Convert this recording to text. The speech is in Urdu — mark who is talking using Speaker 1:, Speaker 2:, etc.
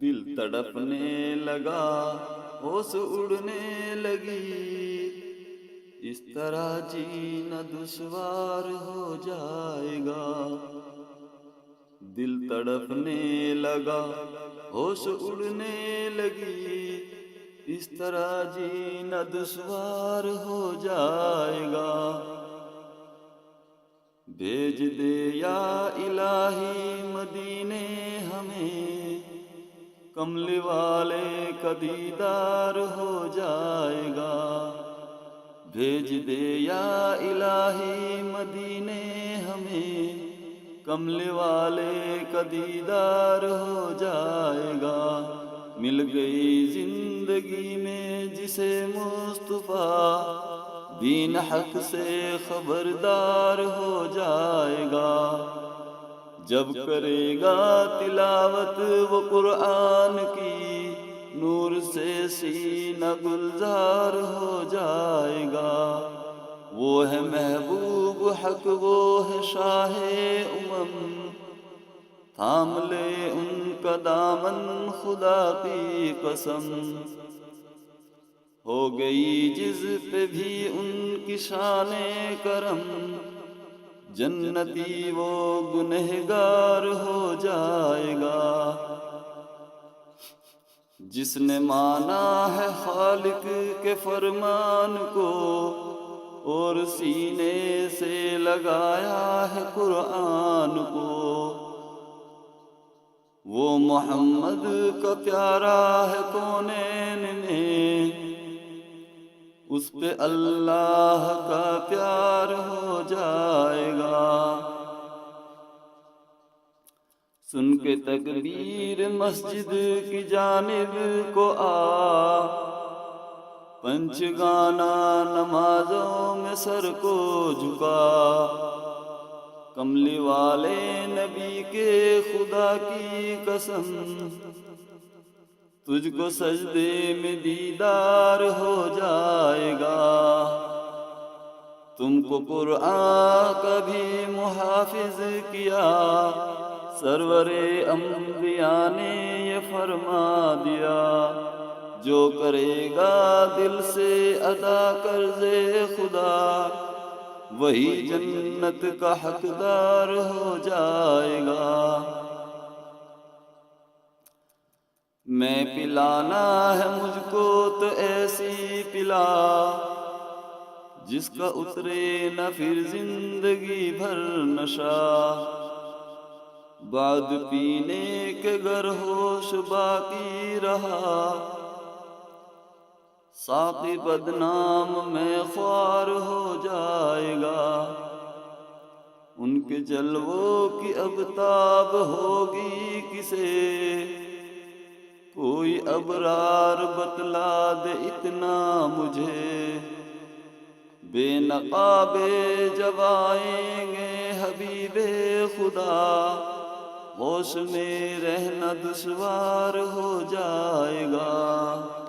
Speaker 1: دل تڑپنے لگا، ہوش اڑنے لگی، اس طرح جینا دشوار ہو جائے گا۔ دل تڑپنے لگا، ہوش اڑنے لگی، اس طرح جینا دشوار ہو جائے گا۔ بھیج دے یا الہی مدینے ہمیں، کملی والے کا دیدار ہو جائے گا۔ بھیج دے یا الہی مدینے ہمیں، کملی والے کا دیدار ہو جائے گا۔ مل گئی زندگی میں جسے مصطفیٰ، دین حق سے خبردار ہو جائے گا۔ جب کرے گا تلاوت وہ قرآن کی، نور سے سینہ گلزار ہو جائے گا۔ وہ ہے محبوب حق، وہ ہے شاہ امم، تھام لے ان کا دامن خدا کی قسم۔ ہو گئی جس پہ بھی ان کی شان کرم، جنتی وہ گنہگار ہو جائے گا۔ جس نے مانا ہے خالق کے فرمان کو، اور سینے سے لگایا ہے قرآن کو، وہ محمد کا پیارا ہے کونین میں، اس پہ اللہ کا پیار ہو جائے گا۔ سن کے تکبیر مسجد کی جانب کو آ، پنچ گانا نمازوں میں سر کو جھکا، کملی والے نبی کے خدا کی قسم، تجھ کو سجدے میں دیدار ہو جائے گا۔ تم کو قرآن کا بھی محافظ کیا، سرور انبیاء نے یہ فرما دیا، جو کرے گا دل سے ادا قرض خدا، وہی جنت کا حقدار ہو جائے گا۔ میں پلانا ہے مجھ کو تو ایسی پلا، جس کا اترے نہ پھر زندگی بھر نشہ، بعد پینے کے گر ہوش باقی رہا، ساقی بدنام میں خوار ہو جائے گا۔ ان کے جلووں کی اب تاب ہوگی کسے، کوئی ابرار بتلا دے اتنا مجھے، بے نقابے جب آئیں گے حبیب خدا، ہوش میں رہنا دشوار ہو جائے گا۔